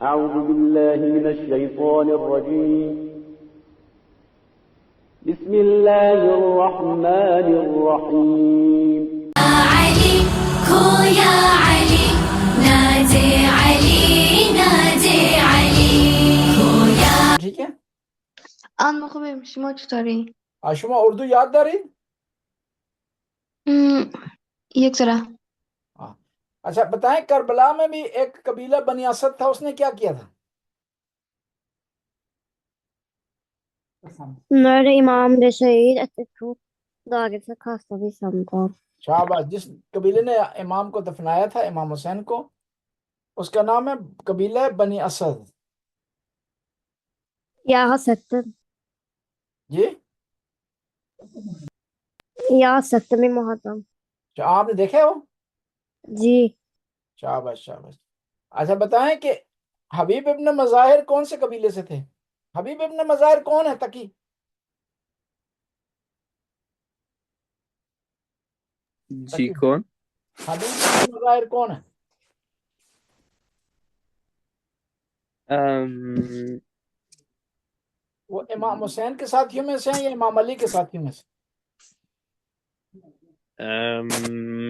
أعوذ بالله من الشيطان الرجيم بسم الله الرحمن الرحيم علي خويا علي نادي علي نادي علي خويا. ٹھیک ہے. anladım شما چطوری؟ شما اردو یاد دارید؟ یک ذرا. اچھا بتائیں کربلا میں بھی ایک قبیلہ بنی اسد تھا, اس نے کیا کیا تھا؟ Når imam ble shahid etter 2 dager, så kastet de sammen på ham. شاباش. جس قبیلے نے امام کو دفنایا تھا, امام حسین کو, اس کا نام ہے قبیلہ بنی Asad. Jeg har sett dem. G Jeg har sett dem i Muharram. آپ نے دیکھے ہو؟ جی. شاباش شاباش. اچھا بتائیں کہ حبیب ابن مظاہر کون سے قبیلے سے تھے؟ حبیب ابن مظاہر کون ہے تقی؟ جی کون؟ حبیب ابن مظاہر کون ہے؟ وہ امام حسین کے ساتھیوں میں سے ہیں یا امام علی کے ساتھیوں میں سے؟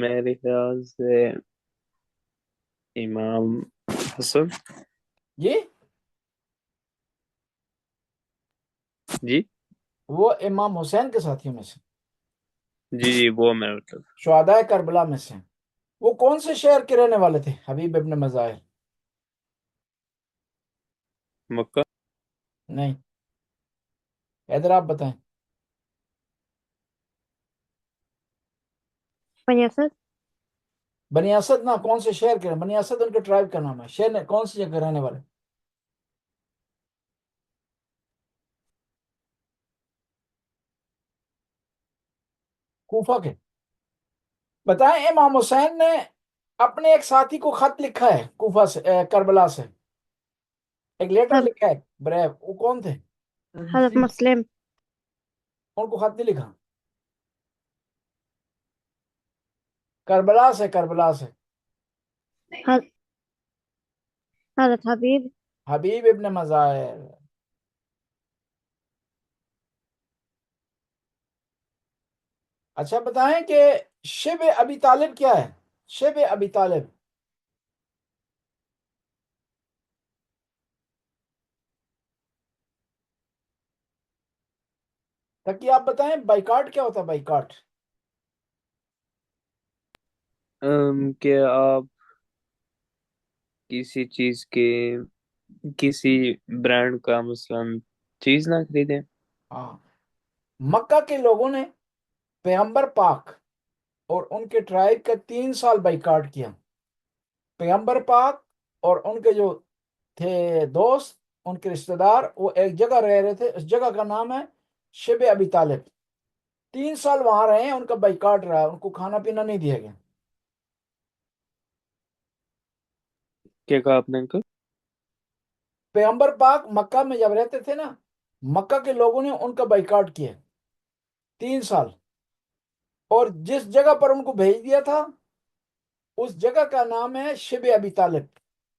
میرے خیال سے امام حسن. جی جی وہ امام حسین کے ساتھیوں میں سے, جی جی وہ میرا مطلب. شہدائے کربلا میں سے. وہ کون سے شہر کے رہنے والے تھے حبیب ابن مظاہر؟ مکہ. نہیں, حیدر آپ بتائیں. Bani Asad. بنی اسد نا, کون سے شہر کے رہنے؟ بنی اسد ان کے ٹرائب کا نام ہے. شہر نے کون سی جگہ رہنے والے؟ کوفہ کے. بتائیں امام حسین نے اپنے ایک ساتھی کو خط لکھا ہے کوفہ سے, کربلا سے, ایک لیٹر لکھا ہے بریو, وہ کون تھے؟ Hazrat Muslim. ان کو خط نہیں لکھا. کربلا سے, کربلا سے. Hazrat Habib. حبیب ابن مظاہر. اچھا بتائیں کہ شب ابی طالب کیا ہے؟ شب ابی طالب. تاکہ آپ بتائیں بائیکاٹ کیا ہوتا ہے؟ بائیکاٹ کہ آپ کسی چیز کے کسی برانڈ کا مثلا چیز نہ خریدیں. ہاں. مکہ کے لوگوں نے پیغمبر پاک اور ان کے ٹرائب کا 3 سال بائیکاٹ کیا. پیغمبر پاک اور ان کے جو تھے دوست, ان کے رشتہ دار, وہ ایک جگہ رہ رہے تھے, اس جگہ کا نام ہے شب ابی طالب. 3 سال وہاں رہے ہیں, ان کا بائیکاٹ رہا, ان کو کھانا پینا نہیں دیا گیا. کیا کہا آپ نے انکل؟ پیغمبر پاک مکہ میں جب رہتے تھے نا, مکہ کے لوگوں نے ان کا بائیکاٹ کیا 3 سال, اور جس جگہ پر ان کو بھیج دیا تھا اس جگہ کا نام ہے شب ابی طالب.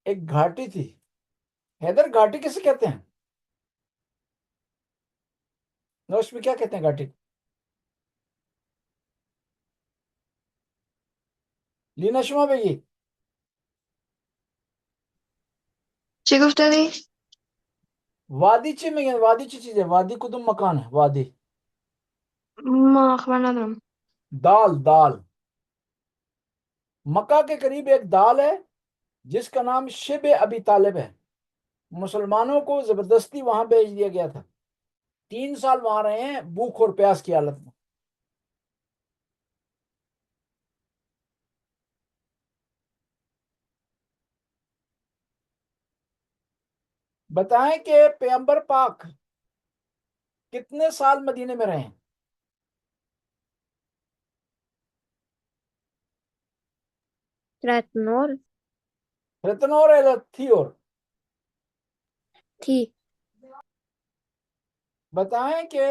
ایک گھاٹی تھی. حیدر گھاٹی کسے کہتے ہیں؟ نوش میں کیا کہتے ہیں گھاٹی؟ لینا شما بگی. چی گفتاری؟ وادی چی میگن؟ وادی چی چیز ہے؟ وادی کدوم مکان ہے وادی؟ ما خبر ندارم. دال, دال. مکہ کے قریب ایک دال ہے جس کا نام شب ابی طالب ہے. مسلمانوں کو زبردستی وہاں بھیج دیا گیا تھا. 3 سال وہاں رہے ہیں بھوک اور پیاس کی حالت میں. بتائیں کہ پیغمبر پاک کتنے سال مدینے میں رہے ہیں؟ Tretton år. رتنور ہے تھیور. Ti. بتائیں کہ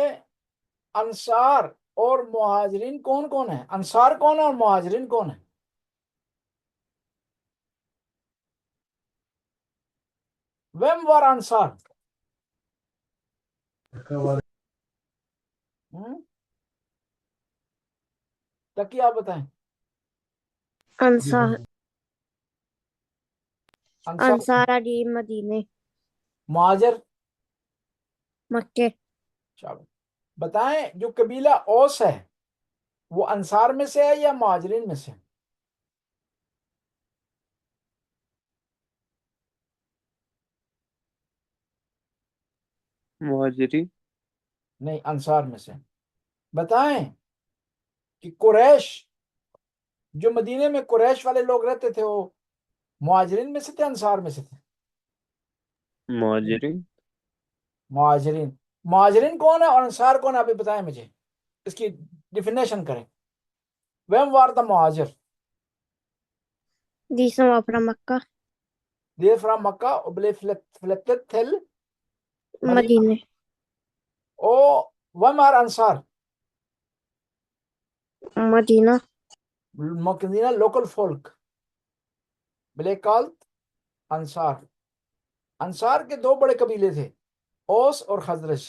انصار اور مہاجرین کون کون ہیں؟ انصار کون ہے اور مہاجرین کون ہیں؟ When were Ansar? تقی آپ بتائیں. انصار انصار انصار علی مدینے مہاجر. مکے چلو بتائیں جو قبیلہ اوس ہے وہ انصار میں سے ہے یا مہاجرین میں سے؟ مہاجری. نہیں انصار میں سے. بتائیں کہ قریش جو مدینے میں قریش والے لوگ رہتے تھے وہ مہاجرین میں سے تھے انصار میں سے تھے؟ مہاجری. مہاجرین. مہاجرین کون ہے اور انصار کون ہے ابھی بتائیں مجھے، اس کی ڈیفینیشن کریں. ویم وار دا مہاجر؟ de som var fra Mecca دے فرام مکہ وبلے فلتت تھل مدینہ. مدینے او ویم آر انصار مدینہ مدینہ لوکل فولک بلے کالت انصار. انصار کے دو بڑے قبیلے تھے، اوس اور خزرج.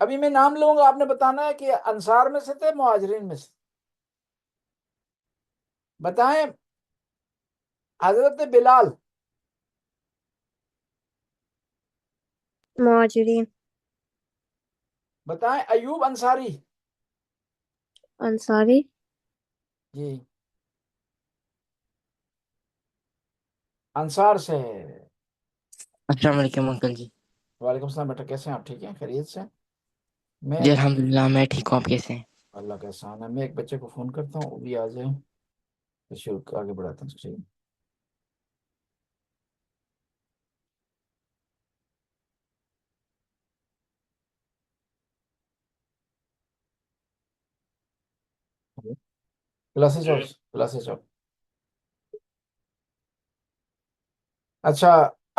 ابھی میں نام لوں گا، آپ نے بتانا ہے کہ انصار میں سے تھے مہاجرین میں سے. بتائیں حضرت بلال مہاجرین بتائیں ایوب انصاری انصاری جی انصار سے. السلام علیکم انکل جی. وعلیکم السلام بیٹا، کیسے ہیں آپ؟ ٹھیک ہیں، خیریت سے؟ میں جی الحمدللہ میں ٹھیک ہوں، آپ کیسے ہیں؟ اللہ کا احسان ہے. میں ایک بچے کو فون کرتا ہوں، وہ بھی آ جائے تو شروع آگے بڑھاتے ہیں. ٹھیک کلاسز آف. اچھا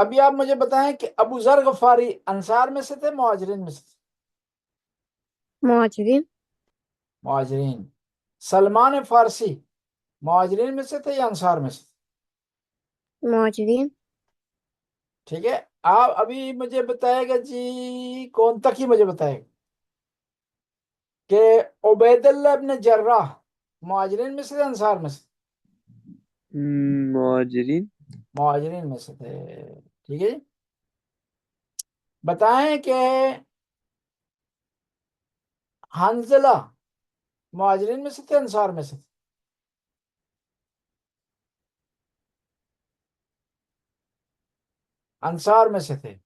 ابھی آپ مجھے بتائیں کہ ابو ذر غفاری انصار میں سے تھے مہاجرین میں سے تھے؟ مہاجرین مہاجرین. سلمان فارسی مہاجرین میں سے تھے یا انصار میں سے تھے؟ مہاجرین ٹھیک ہے. آپ ابھی مجھے بتائے گا جی کون تک ہی مجھے بتائے گا کہ عبید اللہ ابن جراح مہاجرین میں سے تھے انصار میں سے؟ مہاجرین. مہاجرین میں سے تھے. ٹھیک ہے جی. بتائیں کہ حنزلہ مہاجرین میں سے تھے انصار میں سے تھے؟ انصار میں سے تھے.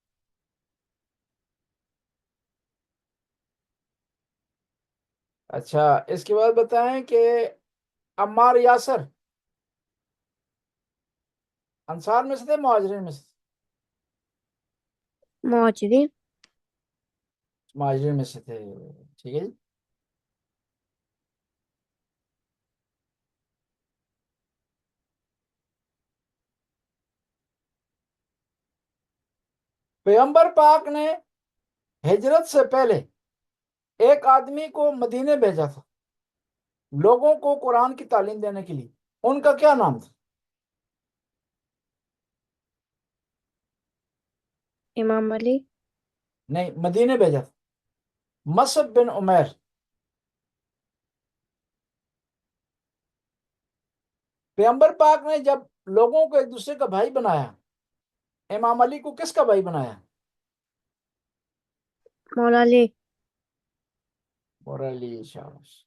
اچھا اس کے بعد بتائیں کہ عمار یاسر انصار میں سے تھے مہاجرین میں سے تھے؟ مہاجرین مہاجرین میں سے تھے. ٹھیک ہے جی. پیغمبر پاک نے ہجرت سے پہلے ایک آدمی کو مدینے بھیجا تھا لوگوں کو قرآن کی تعلیم دینے کے لیے. ان کا کیا نام تھا؟ امام علی نہیں، مدینے بھیجا تھا. مصعب بن عمیر. پیغمبر پاک نے جب لوگوں کو ایک دوسرے کا بھائی بنایا، امام علی کو کس کا بھائی بنایا؟ مولا علی اور علی. شاباش.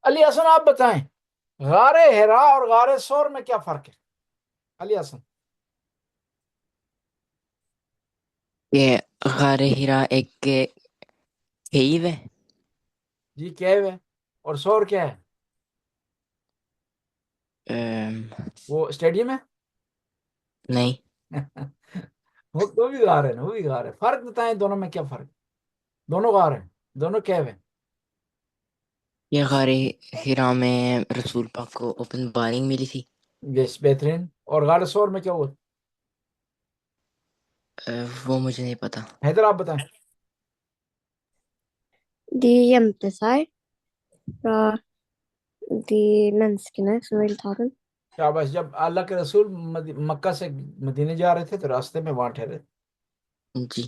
علی حسن آپ بتائیں غار ہرا اور غار سور میں کیا فرق ہے؟ علی حسن. یہ غار ہرا ایک کیو ہے. جی کیو ہے. اور سور کیا ہے؟ وہ اسٹیڈیم ہے؟ نہیں، وہ بھی غار ہے نا، وہ بھی غار ہے. فرق بتائیں دونوں میں کیا فرق؟ دونوں غار ہیں، دونوں کیو ہیں. یہ غار ہرا میں رسول پاک کو اوپن بارنگ ملی تھی. یس بہترین. اور غار سور میں کیا ہوا؟ وہ مجھے نہیں پتا. حیدر آپ بتائیں. دی M تسائر Die menneskene som vil ta den. شاباش. جب اللہ کے رسول مکہ سے مدینے جا رہے تھے تو راستے میں وہاں ٹھہرے. جی.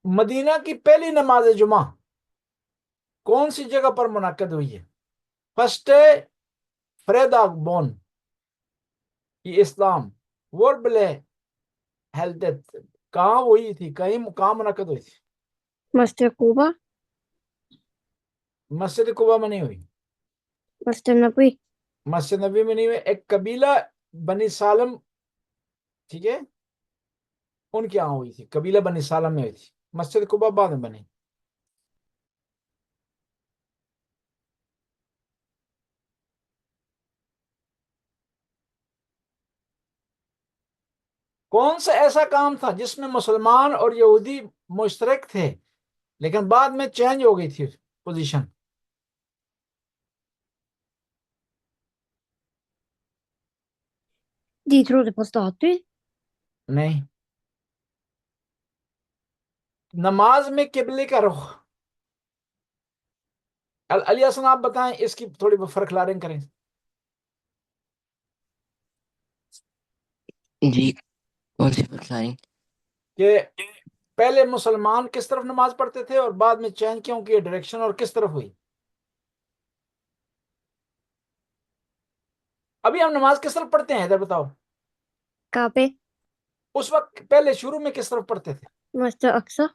مدینہ کی پہلی نماز جمعہ کون سی جگہ پر منعقد ہوئی ہے؟ فرسٹ فریدا بون یہ اسلام وربلے ہیلدت کہاں ہوئی تھی؟ کہاں منعقد ہوئی تھی؟ Masjid Quba, مسجد قباء میں نہیں ہوئی. Masjid Nabi, مسجد نبی میں نہیں ہوئی. ایک قبیلہ بنی سالم، ٹھیک ہے، ان کے یہاں ہوئی تھی. قبیلہ بنی سالم میں ہوئی تھی. مسجد قباء بعد میں بنی. کون سا ایسا کام تھا جس میں مسلمان اور یہودی مشترک تھے لیکن بعد میں چینج ہو گئی تھی position? de trodde på statuer. نہیں. نماز میں قبلے کا رخ. علی حسن آپ بتائیں اس کی تھوڑی فرق لارنگ کریں. جی کون سی بتائیں؟ کہ پہلے مسلمان کس طرف نماز پڑھتے تھے اور بعد میں چینج کیوں کی ڈائریکشن اور کس طرف ہوئی؟ ابھی ہم نماز کس طرف پڑھتے ہیں ادھر بتاؤ. Kabe, اس وقت پہلے شروع میں کس طرف پڑھتے تھے؟ Masjid Aqsa,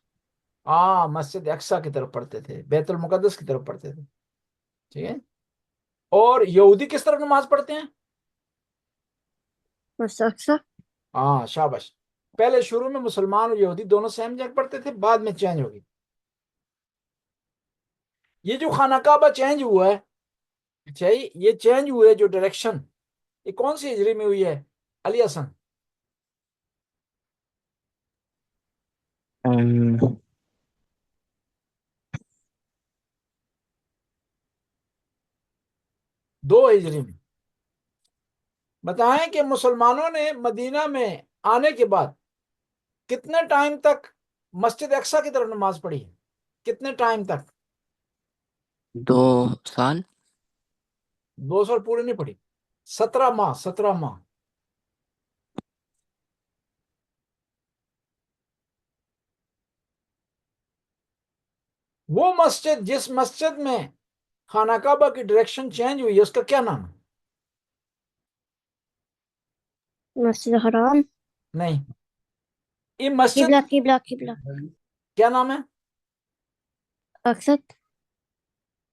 ہاں مسجد اقصی کی طرف پڑھتے تھے، بیت المقدس کی طرف پڑھتے تھے. ٹھیک ہے. اور یہودی کس طرف نماز پڑھتے ہیں؟ Masjid Aqsa, ہاں شاباش. پہلے شروع میں مسلمان اور یہودی دونوں سیم جگہ پڑھتے تھے، بعد میں چینج ہوگی. یہ جو خانہ کعبہ چینج ہوا ہے، اچھا یہ چینج ہوئے جو ڈائریکشن، یہ کون سی ہجری میں ہوئی ہے علی حسن؟ دو ہجری میں. بتائیں کہ مسلمانوں نے مدینہ میں آنے کے بعد کتنے ٹائم تک مسجد اقصی کی طرف نماز پڑھی؟ کتنے ٹائم تک؟ 2 سال. 2 سال پورے نہیں پڑھی، 17 ماہ. 17 ماہ. وہ مسجد جس مسجد میں خانہ کعبہ کی ڈائریکشن چینج ہوئی ہے اس کا کیا نام ہے؟ Masjid Haram, نہیں، یہ مسجد Qibla, کیا نام ہے؟ Aqsa,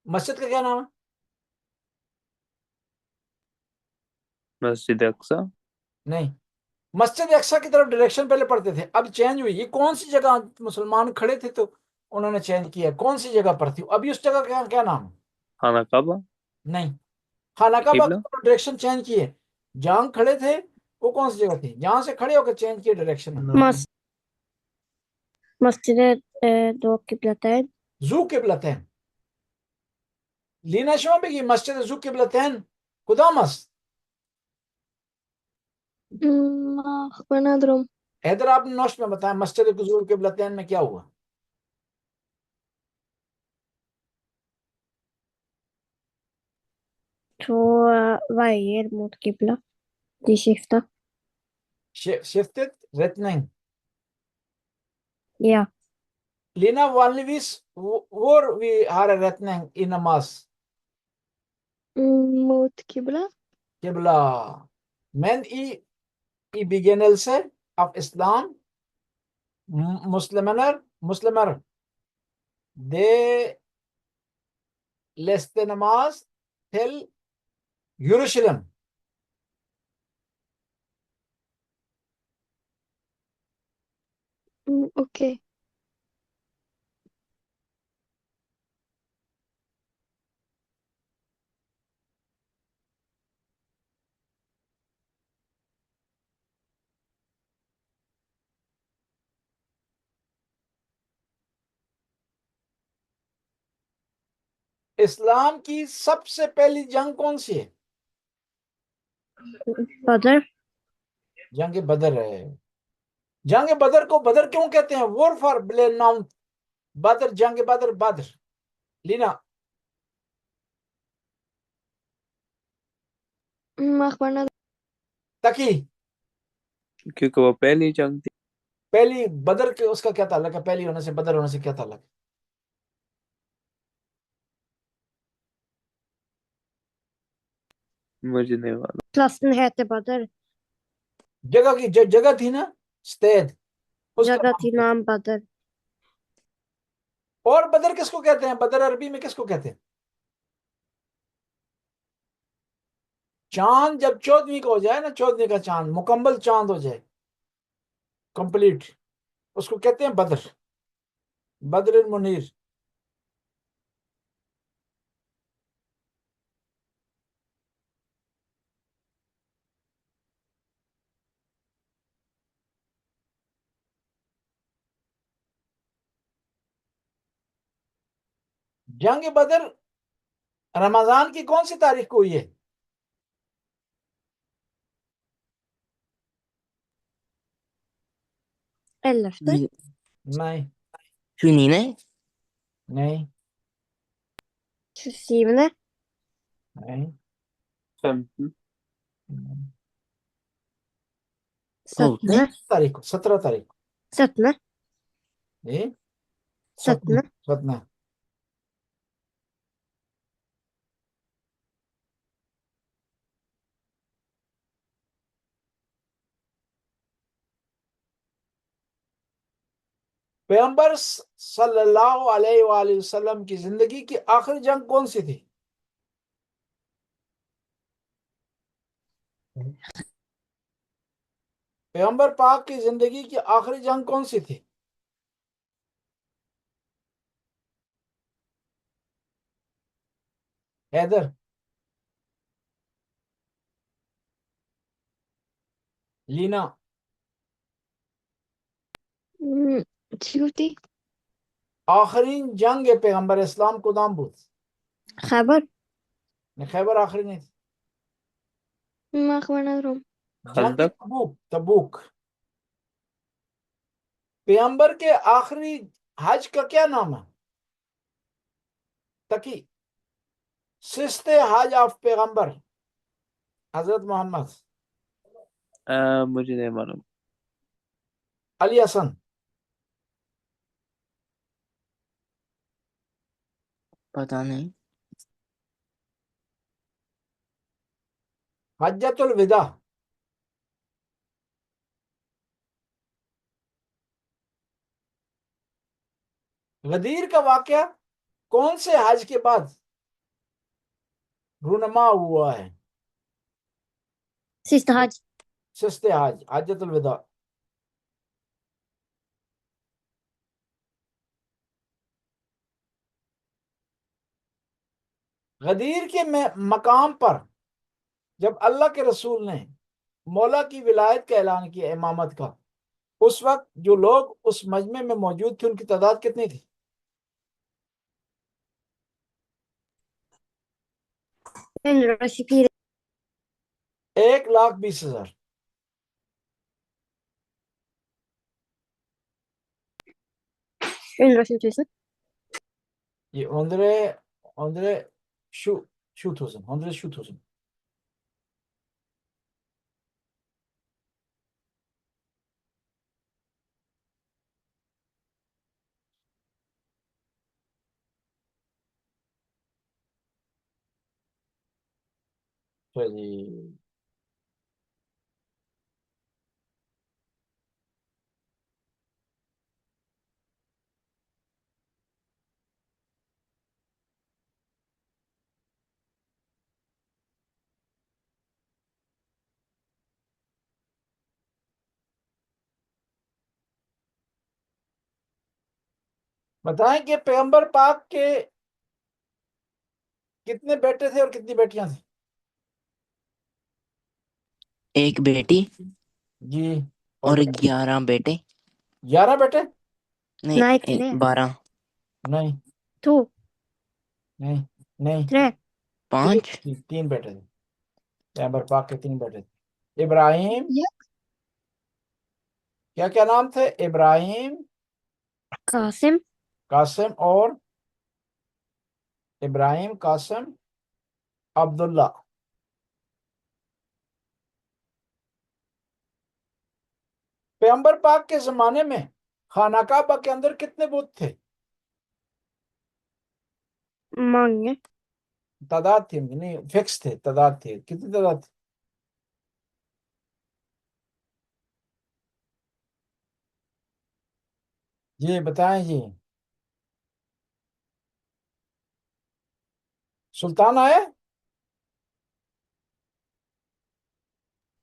مسجد کا کیا نام ہے؟ مسجد اقصی. نہیں، مسجد اقصی کی طرف ڈائریکشن پہلے پڑھتے تھے، اب چینج ہوئی. یہ کون سی جگہ مسلمان کھڑے تھے تو انہوں نے چینج کیا؟ کون سی جگہ پر تھی ابھی اس جگہ کا کیا نام ہے؟ خانہ کعبہ. نہیں، خانہ کعبہ قبلہ. کی ڈائریکشن چینج کی ہے. جہاں کھڑے تھے وہ کون سی جگہ تھی جہاں سے کھڑے ہو کے چینج کی ڈائریکشن؟ Masjid Do Qiblatain, ذو قبلتین. لینا شما بگی مسجد ذو قبلتین کدام است؟ ما خبر ندارم. حیدر آپ نے نوشت میں بتایا مسجد ذو قبلتین میں کیا ہوا؟ to veier mot Qibla, de skifta. شفتت retning. Ja, Lina vanligvis hvor vi har en retning i namaz. Mot Qibla. Qibla. Men i begynnelse av islam, muslimer, de leste namaz til Jerusalem. Okay. اسلام کی سب سے پہلی جنگ کون سی ہے؟ Badr, جنگ بدر ہے. جنگ بدر کو بدر کیوں کہتے ہیں؟ وار فار بلے نام بدر، جنگ بدر، بدر. لینا ما أخبرنا تکی کیونکہ وہ پہلی جنگ تھی. پہلی بدر کے اس کا کیا تعلق ہے؟ پہلی ہونے سے بدر ہونے سے کیا تعلق ہے؟ مجھے نہیں معلوم. Klassen heter Badr. جگہ کی جگہ تھی نا استید، اس کا جگہ نام تھی کیا تھا؟ نام بدر. اور بدر کس کو کہتے ہیں؟ بدر عربی میں کس کو کہتے ہیں؟ چاند جب 14ویں کا ہو جائے نا، 14ویں کا چاند مکمل چاند ہو جائے کمپلیٹ، اس کو کہتے ہیں بدر، بدر المنیر. جنگ بدر رمضان کی کون سی تاریخ کو ہوئی ہے؟ Ellefte. نہیں 29. نہیں 27. نہیں 15. 17. تاریخ کو، 17 تاریخ کو. 17. جی 17. 17. پیغمبر صلی اللہ علیہ وآلہ وسلم کی زندگی کی آخری جنگ کون سی تھی؟ پیغمبر پاک کی زندگی کی آخری جنگ کون سی تھی؟ حیدر، لینا، شوفتي آخرین جنگ پیغمبر اسلام کو نام بود. خیبر. خیبر آخری نہیں تھی. ما أخبرنا دروم جنگ خندق. تبوک، تبوک. پیغمبر کے آخری حج کا کیا نام ہے؟ تکی سستے حج آف پیغمبر حضرت محمد مجھے نہیں معلوم. علی حسن. پتہ نہیں. حجت الوداع. غدیر کا واقعہ کون سے حج کے بعد رونما ہوا ہے؟ Siste hac. سستے حج، حجت الوداع. غدیر کے مقام پر جب اللہ کے رسول نے مولا کی ولایت کا اعلان کیا، امامت کا، اس وقت جو لوگ اس مجمع میں موجود تھے ان کی تعداد کتنی تھی؟ 124. 1,20,000. یہ 100,000. جی بتائیں کہ پیغمبر پاک کے کتنے بیٹے تھے اور کتنی بیٹیاں تھیں؟ ایک بیٹی جی اور 11 بیٹے. 11 بیٹے؟ نہیں نہیں. 12. نہیں 2. نہیں نہیں 3. 5. 3 بیٹے تھے. پیغمبر پاک کے 3 بیٹے تھے. ابراہیم، کیا کیا نام تھے؟ ابراہیم، قاسم، قاسم اور ابراہیم، قاسم، عبداللہ۔ پیغمبر پاک کے زمانے میں خانہ کعبہ کے اندر کتنے بت تھے؟ مانگے، تعداد تھی نہیں، فکس تھے، تعداد تھی، کتنی تعداد تھی؟ جی بتائیں جی، سلطان آئے؟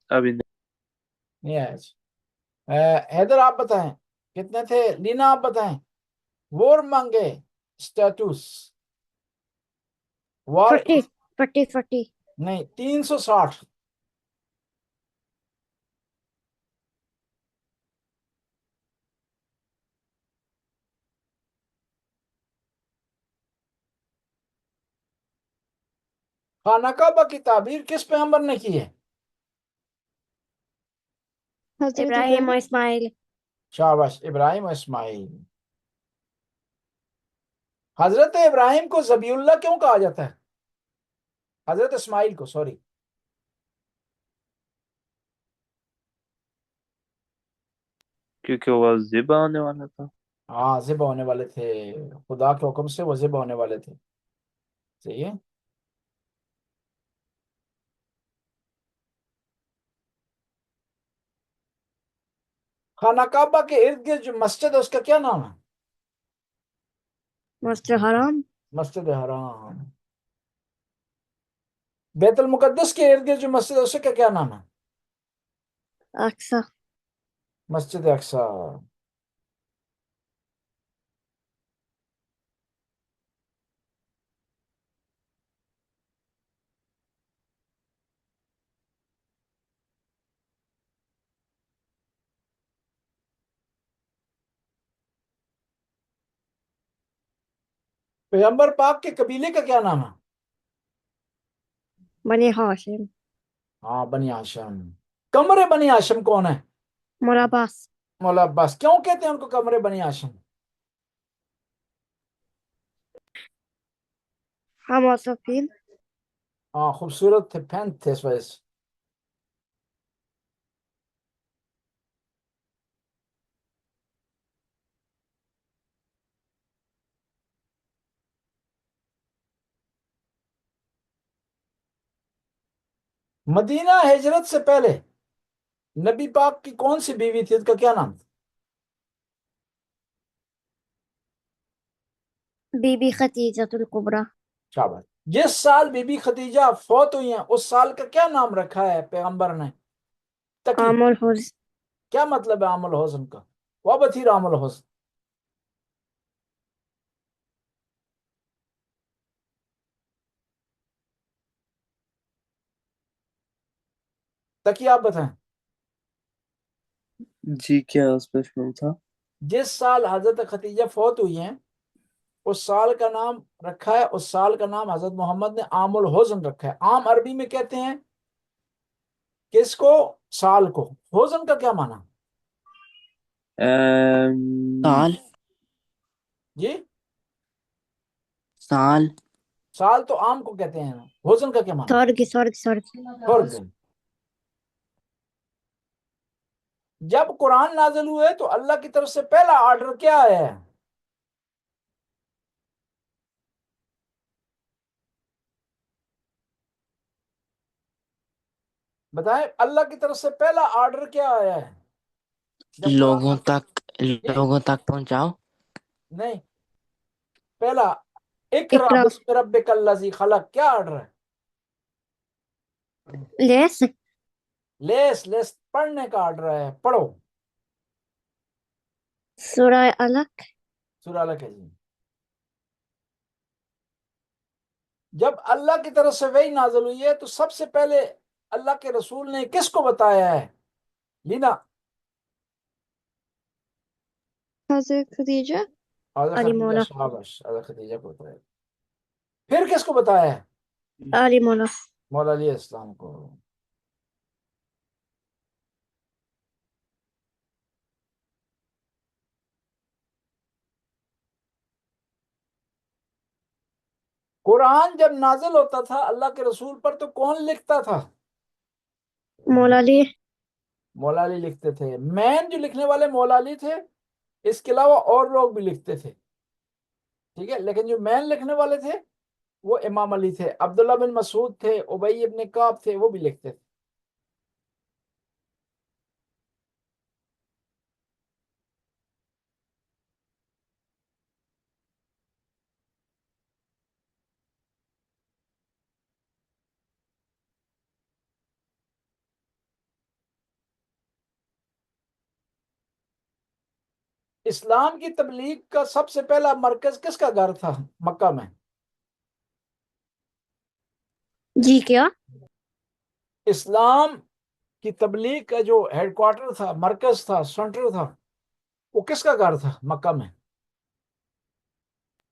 ابھی نہیں آئے جی۔ حیدر آپ بتائیں کتنے تھے؟ لینا آپ بتائیں۔ وار مانگے، اسٹیٹوس، وار 40 نہیں، 360۔ خانہ کعبہ کی تعبیر کس پیغمبر نے کی ہے؟ حضرت ابراہیم و اسماعیل، شاباش، ابراہیم و اسماعیل۔ حضرت ابراہیم کو ذبیح اللہ کیوں کہا جاتا ہے؟ حضرت اسماعیل کو، سوری۔ کیونکہ وہ ذبح ہونے والا تھا۔ ہاں، ذبح ہونے والے تھے، خدا کے حکم سے وہ ذبح ہونے والے تھے، صحیح ہے۔ خانہ کعبہ کے ارد گرد جو مسجد ہے اس کا کیا نام ہے؟ مسجد حرام، مسجد حرام۔ بیت المقدس کے ارد گرد جو مسجد ہے اس کا کیا نام ہے؟ اقصی، مسجد اقصی۔ پیغمبر پاک کے قبیلے کا کیا نام ہے؟ بنی ہاشم، ہاں، بنی ہاشم۔ قمر بنی ہاشم کون ہے؟ مولا عباس، مولا عباس۔ کیوں کہتے ہیں ان کو قمر بنی ہاشم؟ ہم وصفین، ہاں، خوبصورت تھے، پینٹ تھے اس وجہ سے۔ مدینہ ہجرت سے پہلے نبی پاک کی کون سی بیوی تھی؟ اس کا کیا نام تھا؟ بی بی خدیجۃ الکبریٰ، شاباش۔ جس سال بی بی خدیجہ فوت ہوئی ہیں اس سال کا کیا نام رکھا ہے پیغمبر نے؟ تقی۔ عام الحزن، کیا مطلب ہے عام الحزن کا؟ وابتیر عام الحزن۔ تقی آپ بتائیں۔ جی کیا اس میں شروع تھا؟ جس سال حضرت خدیجہ فوت ہوئی ہیں اس سال کا نام رکھا ہے، اس سال کا نام حضرت محمد نے عام الحزن رکھا ہے۔ عام عربی میں کہتے ہیں کس کو؟ سال کو۔ حزن کا کیا معنی؟ سال، جی، سال، سال تو عام کو کہتے ہیں، حزن کا کیا معنی؟ سرگ، فرد۔ جب قرآن نازل ہوئے تو اللہ کی طرف سے پہلا آرڈر کیا ہے؟ بتائیں، اللہ کی طرف سے پہلا آرڈر کیا آیا ہے جب لوگوں قرآن تک پہنچاؤ۔ نہیں، پہلا اقرا اقرا، بسم ربک الذی خلق، کیا آرڈر ہے؟ لیس، لیس پڑھنے کا آرڈر ہے، پڑھو۔ سورہ علق، سورہ الگ ہے جی۔ جب اللہ کی طرف سے وحی نازل ہوئی ہے تو سب سے پہلے اللہ کے رسول نے کس کو بتایا ہے؟ لینا۔ حضرت خدیجہ، حضرت علی خدیجہ، مولا، شاباش، حضرت خدیجہ کو بتایا۔ پھر کس کو بتایا ہے؟ علی مولا، مولا علیہ السلام کو۔ قرآن جب نازل ہوتا تھا اللہ کے رسول پر تو کون لکھتا تھا؟ مولا علی. مولا علی لکھتے تھے. مین جو لکھنے والے مولا علی تھے، اس کے علاوہ اور لوگ بھی لکھتے تھے، ٹھیک ہے، لیکن جو مین لکھنے والے تھے وہ امام علی تھے. عبداللہ بن مسعود تھے، ابی ابن کعب تھے، وہ بھی لکھتے تھے. اسلام کی تبلیغ کا سب سے پہلا مرکز کس کا گھر تھا مکہ میں؟ جی کیا؟ اسلام کی تبلیغ کا جو ہیڈ کوارٹر تھا، مرکز تھا، سینٹر تھا، وہ کس کا گھر تھا مکہ میں؟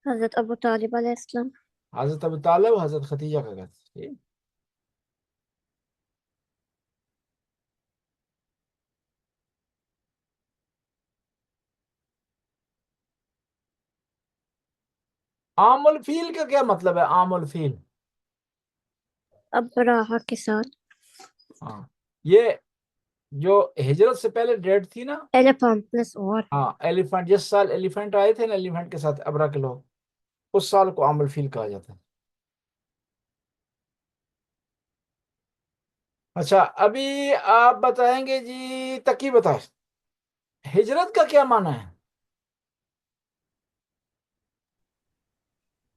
حضرت ابو طالب علیہ السلام. حضرت ابو طالب، حضرت خدیجہ کا گھر تھا. ٹھیک. عام الفیل کا کیا مطلب ہے؟ عام الفیل، ابراہا کے ساتھ. ہاں، یہ جو ہجرت سے پہلے ڈیٹ تھی نا، ایلیفنٹ پلس اور. ہاں، ایلیفنٹ، جس سال ایلیفنٹ آئے تھے نا، ایلیفنٹ کے ساتھ ابرا کے لوگ، اس سال کو عام الفیل کہا جاتا ہے. اچھا، ابھی آپ بتائیں گے جی، تقی بتائیں ہجرت کا کیا معنی ہے؟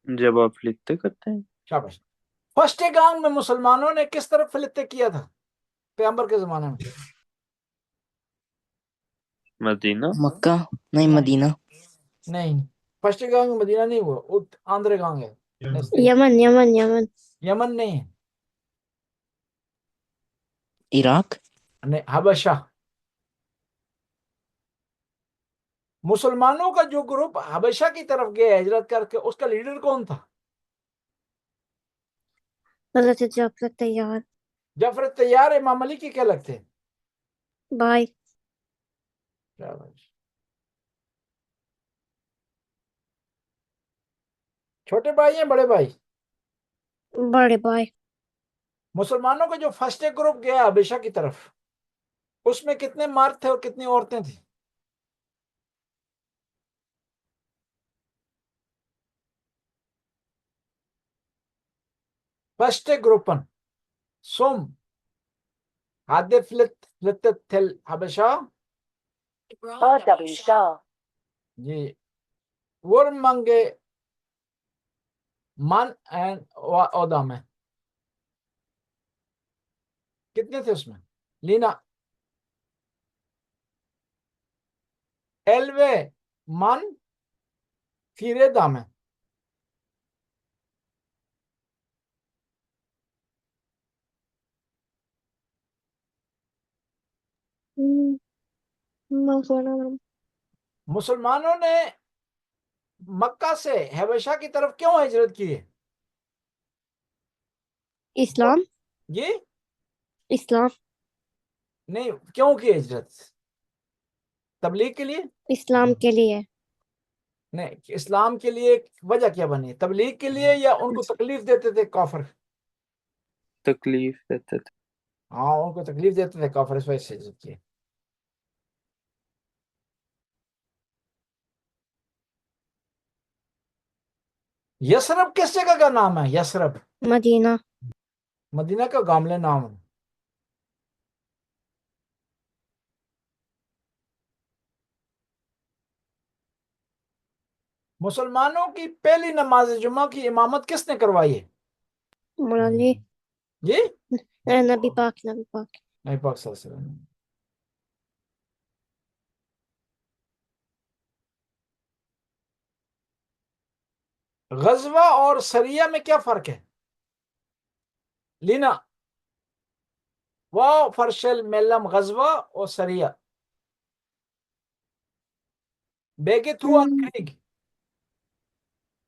جب آپ فلکتے کرتے ہیں. شاباش. فرسٹ گانگ میں مسلمانوں نے کس طرف فلکتے کیا تھا پیغمبر کے زمانے میں؟ مدینہ. مکہ نہیں، مدینہ. نہیں، فرسٹ گانگ مدینہ نہیں ہوا، آندھرے گانگ ہے. یمن یمن یمن. یمن نہیں ہے، عراق. نہیں، حبشہ. مسلمانوں کا جو گروپ حبشہ کی طرف گیا ہجرت کر کے، اس کا لیڈر کون تھا؟ حضرت جعفر تیار. جعفر تیار امام علی کے کیا لگتے ہیں؟ بھائی. چھوٹے بھائی ہیں بڑے بھائی؟ بڑے بھائی. مسلمانوں کا جو فرسٹ گروپ گیا حبشہ کی طرف، اس میں کتنے مرد تھے اور کتنی عورتیں تھیں؟ فرسٹ گروپن سم حدفلت تھل حبشہ RW Star. جی ورمنگے من اینڈ اودا میں کتنے تھے اس میں؟ لینا ایلوے من فیرے دامے. مسلمانوں نے مکہ سے حبشہ کی طرف کیوں ہجرت کی ہے؟ اسلام. جی اسلام. نہیں، کیوں کی ہجرت؟ تبلیغ کے لیے؟ اسلام کے لیے. نہیں، اسلام کے لیے وجہ کیا بنی؟ تبلیغ کے لیے یا ان کو تکلیف دیتے تھے کافر؟ تکلیف دیتے تھے. ہاں، ان کو تکلیف دیتے تھے کافر، اس وجہ سے ہجرت کی. یثرب کس جگہ کا نام ہے؟ یثرب مدینہ. مدینہ کا گاملے نام ہے. مسلمانوں کی پہلی نماز جمعہ کی امامت کس نے کروائی ہے؟ مولا علی. جی نبی پاک نبی پاک. نہیں، پاک صلی اللہ علیہ وسلم. غزوہ اور سریہ میں کیا فرق ہے؟ لینا واو فرشل میلم غزوہ اور سریہ بیگے تھرو آنکھنگ.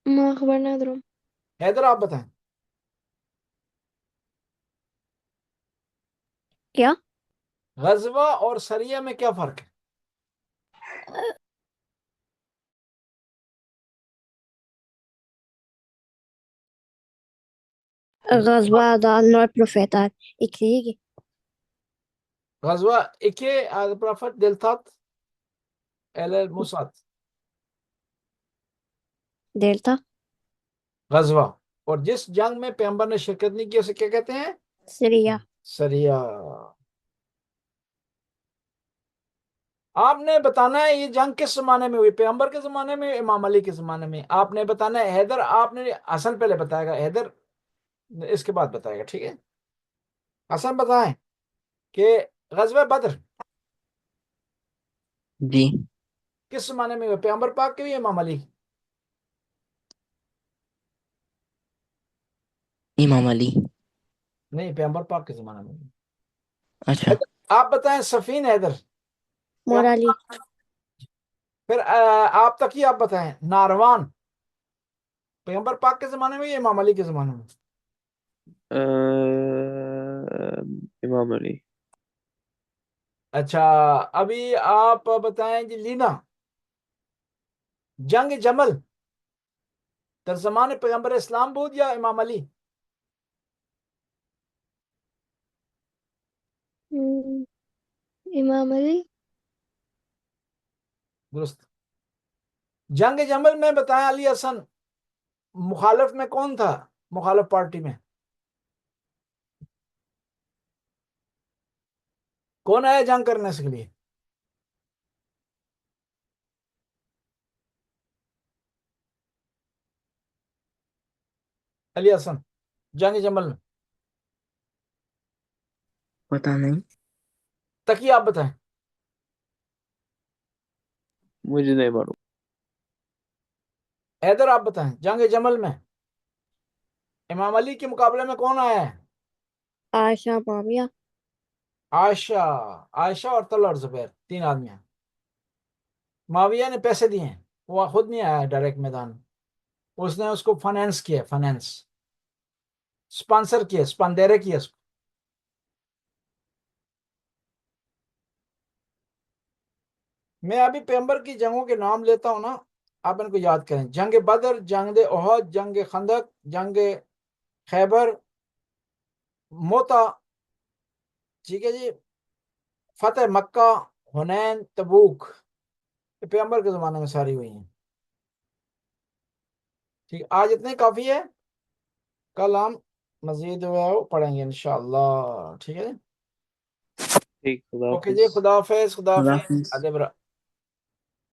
ما خبر ندارم. حیدر آپ بتائیں. کیا؟ غزوہ اور سریہ میں کیا فرق ہے؟ غزوة da North Profeta 2 krig. غزوہ 2 al Prophet deltatt eller motsatt? Delta. غزوہ. اور جس جنگ میں پیغمبر نے شرکت نہیں کی اسے کیا کہتے ہیں؟ Syria. سریہ. آپ نے بتانا ہے یہ جنگ کس زمانے میں ہوئی، پیغمبر کے زمانے میں، امام علی کے زمانے میں. آپ نے بتانا ہے. حیدر آپ نے حسن پہلے بتائے گا، حیدر اس کے بعد بتائے گا، ٹھیک ہے؟ حسن بتائیں کہ غزوہ بدر جی کس زمانے میں ہوئی، پیغمبر پاک کے بھی امام علی؟ امام علی. نہیں، پیغمبر پاک کے زمانے میں ہوئی. اچھا آپ بتائیں صفین حیدر. Morali. پھر آپ تک ہی آپ بتائیں ناروان پیغمبر پاک کے زمانے میں یا امام علی کے زمانے میں؟ امام علی. اچھا ابھی آپ بتائیں جی لینا، جنگ جمل در زمان پیغمبر اسلام بود یا امام علی؟ امام علی. درست. جنگ جمل میں بتائیں علی حسن مخالف میں کون تھا، مخالف پارٹی میں کون آیا جنگ کرنے کے لیے؟ علی حسن جنگ جمل میں پتہ نہیں. تقی آپ بتائیں. مجھے نہیں معلوم. حیدر آپ بتائیں جنگ جمل میں امام علی کے مقابلے میں کون آیا ہے؟ Aisha Muawiya. عائشہ اور طلحہ اور زبیر، 3 آدمی ہیں. معاویہ نے پیسے دیے ہیں، وہ خود نہیں آیا ڈائریکٹ میدان، اس نے اس کو فائنینس کیا، فائنینس اسپانسر کیا، اسپاندیرے کیا اس کو. میں ابھی پیغمبر کی جنگوں کے نام لیتا ہوں نا، آپ ان کو یاد کریں. جنگ بدر، جنگ احد، جنگ خندق، جنگ خیبر، موتا، ٹھیک ہے جی، فتح مکہ، حنین، تبوک، یہ پیغمبر کے زمانے میں ساری ہوئی ہیں. ٹھیک، آج اتنے کافی ہے، کل ہم مزید جو ہے وہ پڑھیں گے انشاءاللہ. ٹھیک ہے جی، ٹھیک، خدا اوکے جی، حافظ. خدا حافظ. خدا خدا حافظ. حافظ. ادب